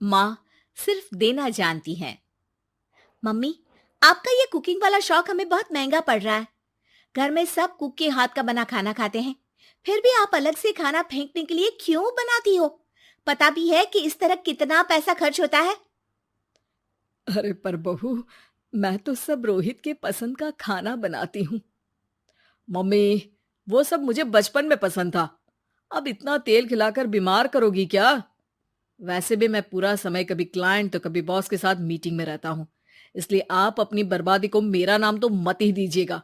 माँ सिर्फ देना जानती हैं। मम्मी, आपका ये कुकिंग वाला शौक हमें बहुत महंगा पड़ रहा है। घर में सब कुक के हाथ का बना खाना खाते हैं, फिर भी आप अलग से खाना फेंकने के लिए क्यों बनाती हो? पता भी है कि इस तरह कितना पैसा खर्च होता है। अरे पर बहू, मैं तो सब रोहित के पसंद का खाना बनाती हूँ। मम्मी, वो सब मुझे बचपन में पसंद था। अब इतना तेल खिलाकर बीमार करोगी क्या? वैसे भी मैं पूरा समय कभी क्लाइंट तो कभी बॉस के साथ मीटिंग में रहता हूँ। इसलिए आप अपनी बर्बादी को मेरा नाम तो मत ही दीजिएगा।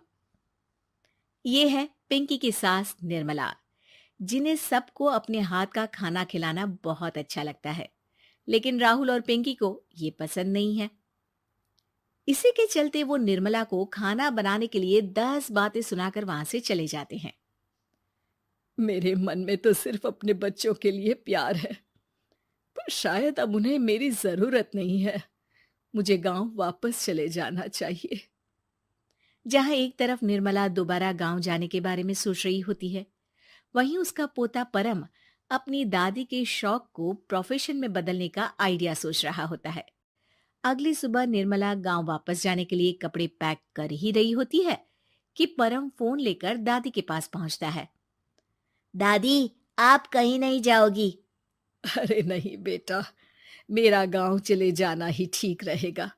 ये है पिंकी की सास निर्मला, जिन्हें सबको अपने हाथ का खाना खिलाना बहुत अच्छा लगता है, लेकिन राहुल और पिंकी को ये पसंद नहीं है। इसी के चलते वो निर्मला को खाना बनाने के लिए 10 बातें सुनाकर वहां से चले जाते हैं। मेरे मन में तो सिर्फ अपने बच्चों के लिए प्यार है, पर शायद अब उन्हें मेरी जरूरत नहीं है। मुझे गांव वापस चले जाना चाहिए। जहां एक तरफ निर्मला दोबारा गांव जाने के बारे में सोच रही होती है, वहीं उसका पोता परम अपनी दादी के शौक को प्रोफेशन में बदलने का आइडिया सोच रहा होता है। अगली सुबह निर्मला गांव वापस जाने के लिए कपड़े पैक कर ही रही होती है कि परम फोन लेकर दादी के पास पहुंचता है। दादी, आप कहीं नहीं जाओगी? अरे नहीं बेटा, मेरा गांव चले जाना ही ठीक रहेगा।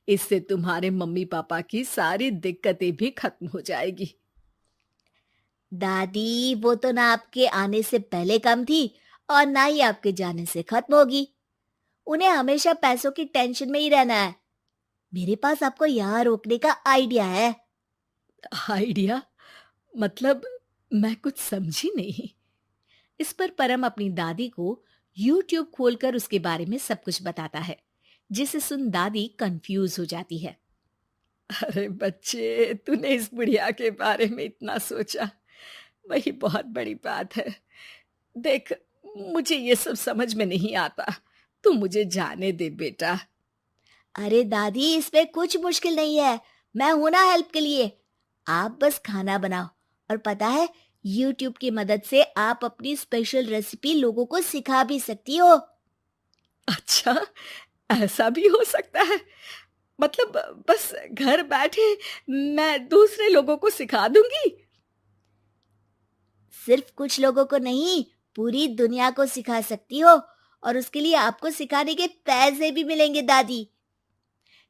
इससे तुम्हारे मम्मी पापा की सारी दिक्कतें भी खत्म हो जाएगी। दादी, वो तो ना आपके आने से पहले कम थी और ना ही आपके जाने से खत्म होगी। उन्हें हमेशा पैसों की टेंशन में ही रहना है। मेरे पास आपको यहाँ रोकने का आइडिया है। आइडिया? मतलब, मैं कुछ समझी नहीं। इस पर परम अपनी दादी को YouTube खोलकर उसके बारे में सब कुछ बताता है, जिसे सुन दादी कंफ्यूज हो जाती है। अरे बच्चे, तूने इस बुढ़िया के बारे में इतना सोचा, वही बहुत बड़ी बात है। देख, मुझे ये सब समझ में नहीं आता। तू मुझे जाने दे बेटा। अरे दादी, इसमें कुछ मुश्किल नहीं है। मैं हूं ना हेल्प के लिए। आप बस खाना बनाओ, और पता है, YouTube की मदद से आप अपनी स्पेशल रेसिपी लोगों को सिखा भी सकती हो। अच्छा, ऐसा भी हो सकता है? मतलब, बस घर बैठे मैं दूसरे लोगों को सिखा दूंगी? सिर्फ कुछ लोगों को नहीं, पूरी दुनिया को सिखा सकती हो, और उसके लिए आपको सिखाने के पैसे भी मिलेंगे दादी।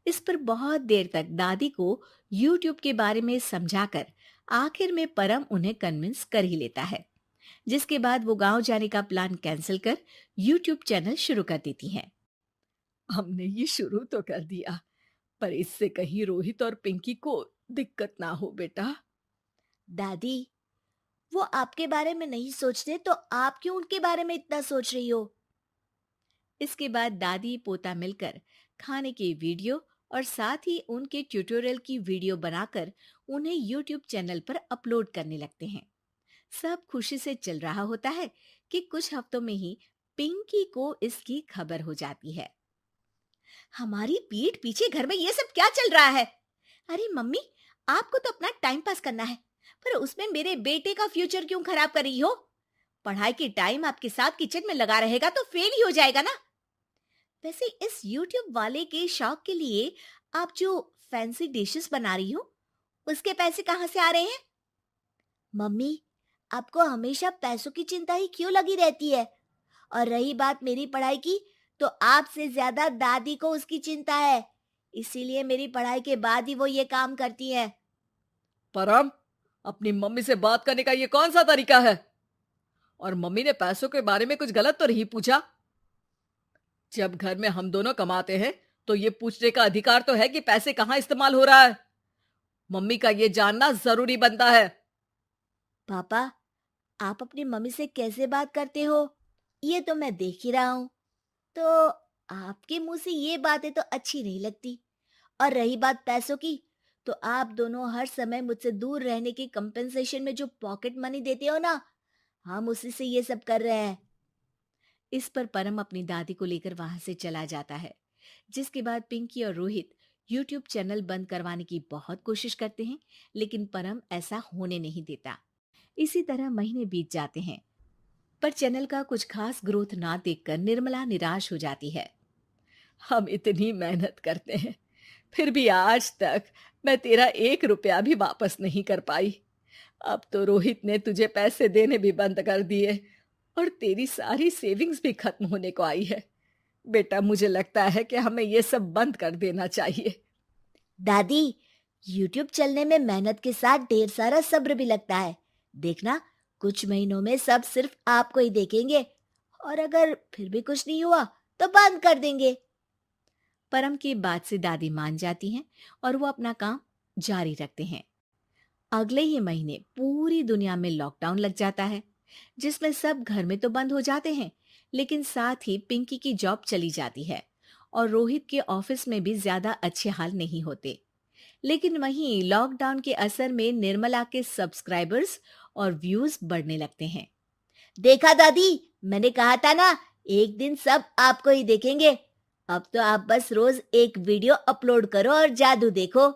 इस पर बहुत देर तक दादी को YouTube के बारे में समझाकर आखिर में परम उन्हें कन्विंस कर ही लेता है, जिसके बाद वो गांव जाने का प्लान कैंसिल कर YouTube चैनल शुरू कर देती हैं। हमने ये शुरू तो कर दिया, पर इससे कहीं रोहित और पिंकी को दिक्कत ना हो बेटा। दादी, वो आपके बारे में नहीं सोचते तो आप क्यों उनके बारे में इतना सोच रही हो? इसके बाद दादी पोता मिलकर खाने की वीडियो और साथ ही उनके ट्यूटोरियल की वीडियो बनाकर उन्हें YouTube चैनल पर अपलोड करने लगते हैं। सब खुशी से चल रहा होता है कि कुछ हफ्तों में ही पिंकी को इसकी खबर हो जाती है। हमारी पीठ पीछे घर में ये सब क्या चल रहा है? अरे मम्मी, आपको तो अपना टाइम पास करना है, पर उसमें मेरे बेटे का फ्यूचर क्यों खराब कर रही हो? पढ़ाई के टाइम आपके साथ किचन में लगा रहेगा तो फेल ही हो जाएगा ना। वैसे इस YouTube वाले के शौक के लिए आप जो फैंसी डिशेस बना रही हो, उसके पैसे कहाँ से आ रहे हैं? मम्मी, आपको हमेशा पैसों की चिंता ही क्यों लगी रहती है? और रही बात मेरी पढ़ाई की, तो आपसे ज्यादा दादी को उसकी चिंता है। इसीलिए मेरी पढ़ाई के बाद ही वो ये काम करती है। परम, अपनी मम्मी से बात करने का ये कौन सा तरीका है? और मम्मी ने पैसों के बारे में कुछ गलत तो नहीं पूछा? जब घर में हम दोनों कमाते हैं, तो ये पूछने का अधिकार तो है कि पैसे कहाँ इस्तेमाल हो रहा है। मम्मी का ये जानना जरूरी बनता है। पापा, आप अपनी मम्मी से कैसे बात करते हो, ये तो मैं देख ही रहा हूँ। तो आपके मुंह से ये बातें तो अच्छी नहीं लगती। और रही बात पैसों की, तो आप दोनों हर समय मुझसे दूर रहने के कंपेंसेशन में जो पॉकेट मनी देते हो ना, हम उसी से ये सब कर रहे हैं। इस पर परम अपनी दादी को लेकर वहां से चला जाता है, जिसके बाद पिंकी और रोहित YouTube चैनल बंद करवाने की बहुत कोशिश करते हैं, लेकिन परम ऐसा होने नहीं देता। इसी तरह महीने बीत जाते हैं। पर चैनल का कुछ खास ग्रोथ ना देखकर निर्मला निराश हो जाती है। हम इतनी मेहनत करते हैं, फिर भी आज तक मैं तेरा 1 रुपया भी वापस नहीं कर पाई। अब तो रोहित ने तुझे पैसे देने भी बंद कर दिए और तेरी सारी सेविंग्स भी खत्म होने को आई है। बेटा, मुझे लगता है कि हमें ये सब बंद कर देना चाहिए। दादी, यूट्यूब चलने में मेहनत के साथ ढेर सारा सब्र भी लगता है। देखना, कुछ महीनों में सब सिर्फ आपको ही देखेंगे, और अगर फिर भी कुछ नहीं हुआ तो बंद कर देंगे। परम की बात से दादी मान जाती हैं और वो अपना काम जारी रखते हैं। अगले ही महीने पूरी दुनिया में लॉकडाउन लग जाता है, जिसमें सब घर में तो बंद हो जाते हैं, लेकिन साथ ही पिंकी की जॉब चली जाती है और रोहित के ऑफिस में भी ज्यादा अच्छे हाल नहीं होते। लेकिन वहीं लॉकडाउन के असर में निर्मला के सब्सक्राइबर्स और व्यूज बढ़ने लगते हैं। देखा दादी, मैंने कहा था ना, एक दिन सब आपको ही देखेंगे। अब तो आप बस रोज एक वीडियो अपलोड करो और जादू देखो।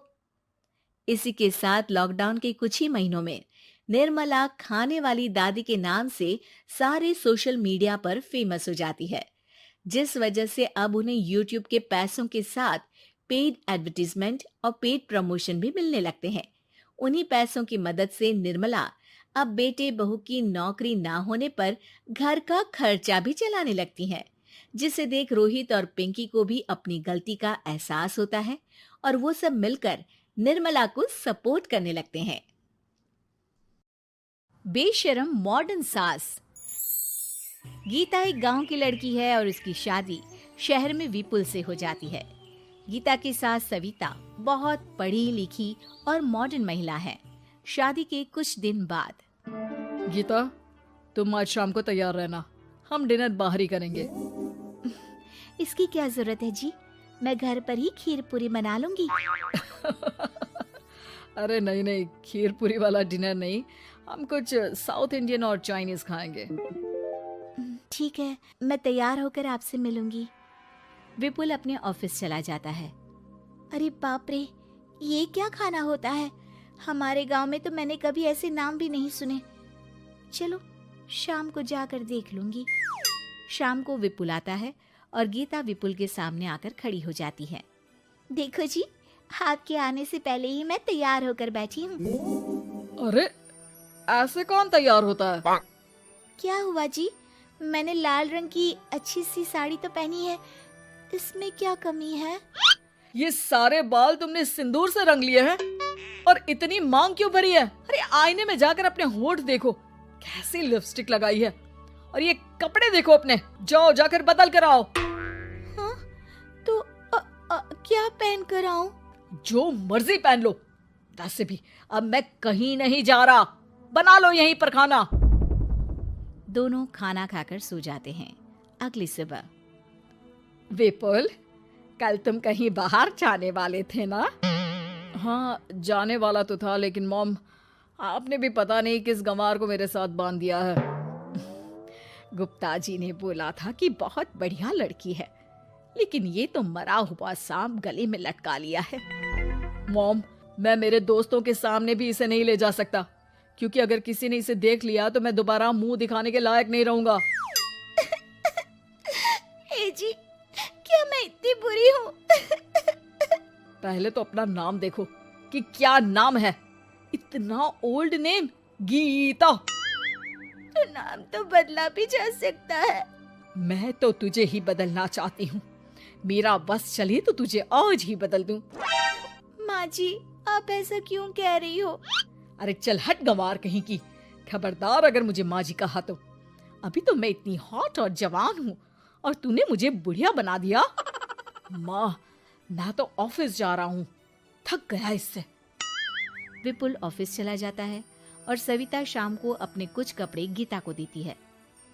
इसी के साथ लॉकडाउन के कुछ ही महीनों में निर्मला खाने वाली दादी के नाम से सारे सोशल मीडिया पर फेमस हो जाती है, जिस वजह से अब उन्हें यूट्यूब के पैसों के साथ पेड एडवर्टीजमेंट और पेड प्रमोशन भी मिलने लगते हैं। उन्हीं पैसों की मदद से निर्मला अब बेटे बहू की नौकरी ना होने पर घर का खर्चा भी चलाने लगती हैं, जिसे देख रोहित और पिंकी को भी अपनी गलती का एहसास होता है और वो सब मिलकर निर्मला को सपोर्ट करने लगते हैं। बेशरम मॉडर्न सास। गीता एक गांव की लड़की है और उसकी शादी शहर में विपुल से हो जाती है। गीता की सास सविता बहुत पढ़ी लिखी और मॉडर्न महिला है। शादी के कुछ दिन बाद, गीता, तुम आज शाम को तैयार रहना, हम डिनर बाहर ही करेंगे। इसकी क्या जरूरत है जी, मैं घर पर ही खीर पूरी बना लूंगी। अरे नहीं नहीं, खीर पूरी वाला डिनर नहीं, हम कुछ साउथ इंडियन और चाइनीज खाएंगे। ठीक है, मैं तैयार होकर आपसे मिलूंगी। विपुल अपने ऑफिस चला जाता है। अरे बाप रे, ये क्या खाना होता है? हमारे गांव में तो मैंने कभी ऐसे नाम भी नहीं सुने। चलो शाम को जाकर देख लूंगी। शाम को विपुल आता है और गीता विपुल के सामने आकर खड़ी हो जाती है। देखो जी, आपके आने से पहले ही मैं तैयार होकर बैठी हूँ। अरे ऐसे कौन तैयार होता है? क्या हुआ जी? मैंने लाल रंग की अच्छी सी साड़ी तो पहनी है, इसमें क्या कमी है? ये सारे बाल तुमने सिंदूर से रंग लिए हैं और इतनी मांग क्यों भरी है? अरे आईने में जाकर अपने होंठ देखो, कैसी लिपस्टिक लगाई है, और ये कपड़े देखो अपने, जाओ जाकर बदल कर आओ। हाँ, तो क्या पहन कर आऊं? जो मर्जी पहन लो। वैसे भी अब मैं कहीं नहीं जा रहा, बना लो यहीं पर खाना। दोनों खाना खाकर सो जाते हैं। अगली सुबह, विपुल, कल तुम कहीं बाहर जाने वाले थे ना? हाँ, जाने वाला तो था, लेकिन मॉम, आपने भी पता नहीं किस गंवार को मेरे साथ बांध दिया है। गुप्ता जी ने बोला था कि बहुत बढ़िया लड़की है, लेकिन ये तो मरा हुआ सांप गले में लटका लिया है। मॉम, मैं मेरे दोस्तों के सामने भी इसे नहीं ले जा सकता, क्योंकि अगर किसी ने इसे देख लिया तो मैं दोबारा मुंह दिखाने के लायक नहीं रहूंगा। ए जी, क्या मैं इतनी बुरी हूँ? पहले तो अपना नाम देखो कि क्या नाम है। इतना ओल्ड नेम, गीता। तो नाम तो बदला भी जा सकता है। मैं तो तुझे ही बदलना चाहती हूँ। मेरा बस चले तो तुझे आज ही बदल दूं। माँ जी, आप ऐसा क्यों कह रही हो? अरे चल हट गंवार कहीं की। खबरदार अगर मुझे माँ जी कहा तो। अभी तो मैं इतनी हॉट और जवान हूँ और तूने मुझे बुढ़िया बना दिया। माँ, मैं तो ऑफिस जा रहा हूँ, थक गया इससे। विपुल ऑफिस चला जाता है और सविता शाम को अपने कुछ कपड़े गीता को देती है।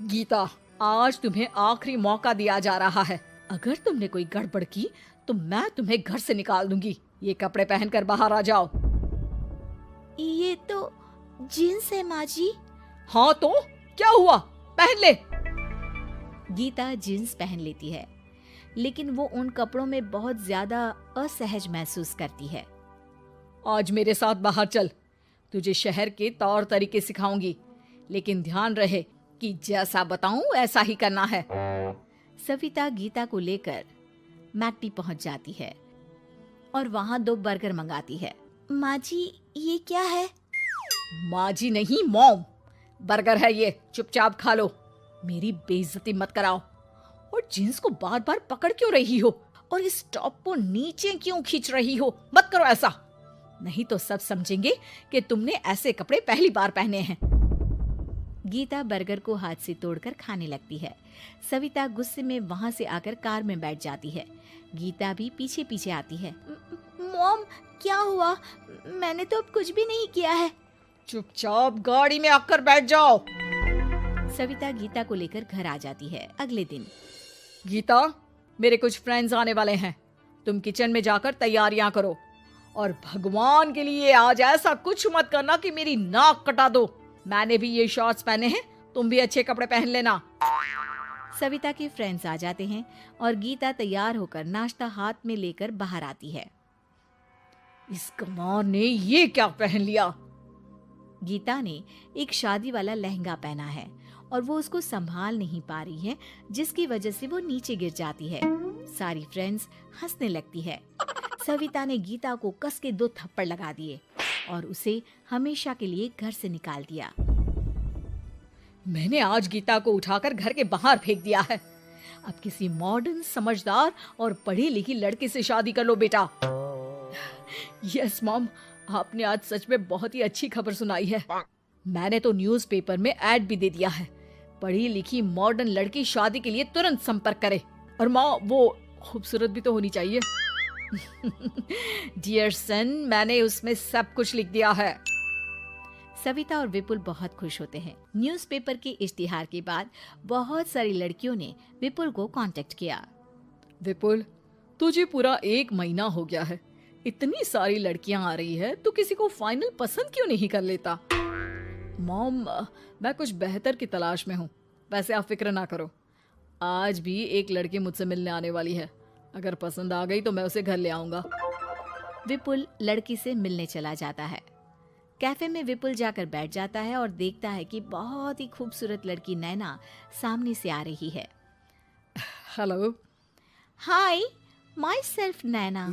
गीता, आज तुम्हें आखिरी मौका दिया जा रहा है। अगर तुमने कोई गड़बड़ की तो मैं तुम्हें घर से निकाल दूंगी। ये कपड़े पहनकर बाहर आ जाओ। ये तो जीन्स है माँ जी। हाँ तो क्या हुआ, पहन ले। गीता जीन्स पहन लेती है, लेकिन वो उन कपड़ों में बहुत ज्यादा असहज महसूस करती है। आज मेरे साथ बाहर चल, तुझे शहर के तौर तरीके सिखाऊंगी, लेकिन ध्यान रहे कि जैसा बताऊं ऐसा ही करना है। सविता गीता को लेकर मैकडी पहुंच जाती है और वहां 2 बर्गर मंगाती है। माँ जी, ये क्या है? माँ जी नहीं, मॉम। बर्गर है ये, चुपचाप खा लो। मेरी बेइज्जती मत कराओ। और जींस को बार बार पकड़ क्यों रही हो? और इस टॉप को नीचे क्यों खींच रही हो? मत करो ऐसा, नहीं तो सब समझेंगे कि तुमने ऐसे कपड़े पहली बार पहने हैं। गीता बर्गर को हाथ से तोड़कर खाने लगती है। सविता गुस्से में वहां से आकर कार में बैठ जाती है। गीता भी पीछे पीछे आती है। मॉम, क्या हुआ? मैंने तो अब कुछ भी नहीं किया है। चुपचाप गाड़ी में आकर बैठ जाओ। सविता गीता को लेकर घर आ जाती है। अगले दिन, गीता, मेरे कुछ फ्रेंड्स आने वाले हैं, तुम किचन में जाकर तैयारियां करो। और भगवान के लिए आज ऐसा कुछ मत करना कि मेरी नाक कटा दो। मैंने भी ये शॉर्ट्स पहने हैं, तुम भी अच्छे कपड़े पहन लेना। सविता के फ्रेंड्स आ जाते हैं और गीता तैयार होकर नाश्ता हाथ में लेकर बाहर आती है। इस कमार ने ये क्या पहन लिया? गीता ने एक शादी वाला लहंगा पहना है और वो उसको संभाल नहीं पा रही है, जिसकी वजह से वो नीचे गिर जाती है। सारी फ्रेंड्स हंसने लगती है। सविता ने गीता को कस के 2 थप्पड़ लगा दिए और उसे हमेशा के लिए घर से निकाल दिया। मैंने आज गीता को उठाकर घर के बाहर फेंक दिया है। अब किसी मॉडर्न, समझदार और पढ़ी लिखी लड़के से शादी कर लो बेटा। यस मॉम, आपने आज सच में बहुत ही अच्छी खबर सुनाई है। मैंने तो न्यूज़पेपर में ऐड भी दे दिया है, पढ़ी लिखी मॉडर्न लड़की शादी के लिए तुरंत संपर्क करे। और माँ, वो खूबसूरत भी तो होनी चाहिए। डियर सन, मैंने उसमें सब कुछ लिख दिया है। सविता और विपुल बहुत खुश होते हैं। न्यूज़पेपर के इश्तिहार के बाद बहुत सारी लड़कियों ने विपुल को कांटेक्ट किया। विपुल, तुझे पूरा 1 महीना हो गया है, इतनी सारी लड़कियां आ रही है, तो किसी को फाइनल पसंद क्यों नहीं कर लेता? मॉम, मैं कुछ बेहतर की तलाश में हूँ। वैसे आप फिक्र ना करो, आज भी एक लड़की मुझसे मिलने आने वाली है। अगर पसंद आ गई तो मैं उसे घर ले आऊंगा। विपुल लड़की से मिलने चला जाता है। कैफे में विपुल जाकर बैठ जाता है और देखता है कि बहुत ही खूबसूरत लड़की नैना सामने से आ रही है। हेलो। हाय, माई सेल्फ नैना।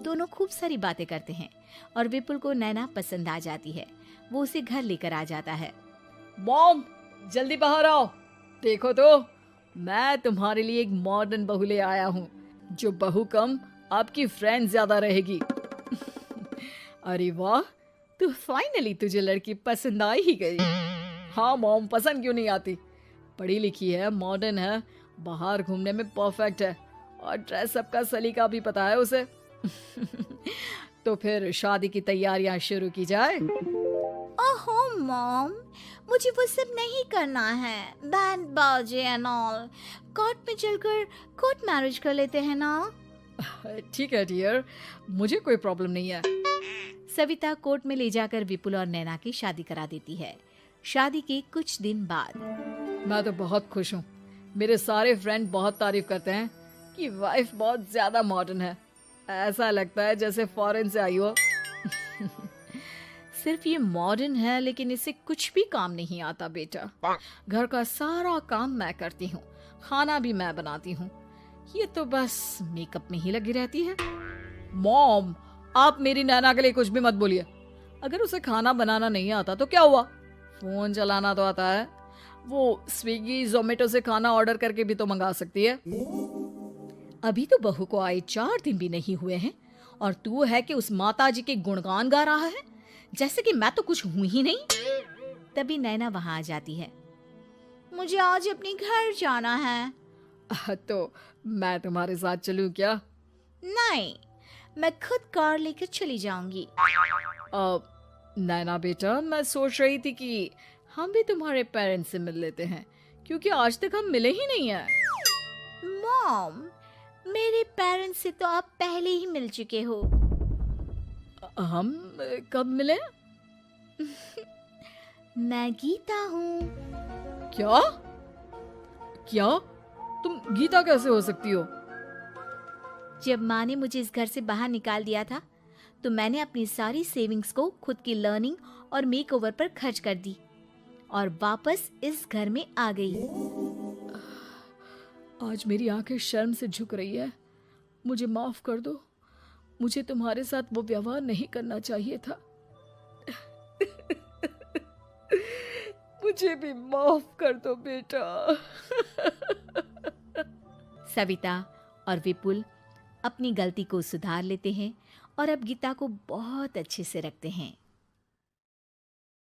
दोनों खूब सारी बातें करते हैं और विपुल को नैना पसंद आ जाती है। वो उसे घर लेकर आ जाता है। मॉम, जल्दी बाहर आओ। देखो तो, मैं तुम्हारे लिए एक मॉडर्न बहू ले आया हूँ, जो बहू कम आपकी फ्रेंड ज्यादा रहेगी। अरे वाह, तो फाइनली तुझे लड़की पसंद आ ही गई। हाँ मॉम, पसंद क्यों नहीं आती? पढ़ी लिखी है, मॉडर्न है, बाहर घूमने में परफेक्ट है और ड्रेसअप का सलीका भी पता है उसे। तो फिर शादी की तैयारियां शुरू की जाए। ओहो मॉम, मुझे वो सब नहीं करना है। बैंड बाजे एंड ऑल। कोर्ट में चलकर कोर्ट मैरिज कर लेते हैं ना। ठीक है डियर, मुझे कोई प्रॉब्लम नहीं है। सविता कोर्ट में ले जाकर विपुल और नैना की शादी करा देती है। शादी के कुछ दिन बाद, मैं तो बहुत खुश हूँ। मेरे सारे फ्रेंड बहुत तारीफ करते हैं कि वाइफ बहुत ज्यादा मॉडर्न है। ऐसा लगता है जैसे फॉरेन से आई हो। सिर्फ ये मॉडर्न है, लेकिन इसे कुछ भी काम नहीं आता बेटा। घर का सारा काम मैं करती हूँ, खाना भी मैं बनाती हूँ। ये तो बस मेकअप में ही लगी रहती है। मॉम, आप मेरी नैना के लिए कुछ भी मत बोलिए। अगर उसे खाना बनाना नहीं आता तो क्या हुआ, फोन चलाना तो आता है। वो स्विगी, जोमेटो से खाना ऑर्डर करके भी तो मंगा सकती है। अभी तो बहू को आए 4 दिन भी नहीं हुए हैं और तू है कि उस माता जी के गुणगान गा रहा है, जैसे कि मैं तो कुछ हूं ही नहीं। तभी नैना वहां आ जाती है। मुझे आज अपने घर जाना है। तो मैं तुम्हारे साथ चलूं क्या? नहीं, मैं खुद कार लेकर चली जाऊंगी। नैना बेटा, मैं सोच रही थी कि हम भी तुम्हारे पेरेंट्स से मिल लेते हैं, क्योंकि आज तक हम मिले ही नहीं हैं। मॉम, मेरे पेरेंट्स से तो आप पहले ही मिल चुके हो। हम कब मिले? मैं गीता हूँ। क्या? क्या? तुम गीता कैसे हो सकती हो? जब माँ ने मुझे इस घर से बाहर निकाल दिया था, तो मैंने अपनी सारी सेविंग्स को खुद की लर्निंग और मेकओवर पर खर्च कर दी। और वापस इस घर में आ गई। आज मेरी आंखें शर्म से झुक रही है। मुझे माफ कर दो। मुझे तुम्हारे साथ वो व्यवहार नहीं करना चाहिए था। मुझे भी माफ कर दो बेटा। सविता और विपुल अपनी गलती को सुधार लेते हैं और अब गीता को बहुत अच्छे से रखते हैं।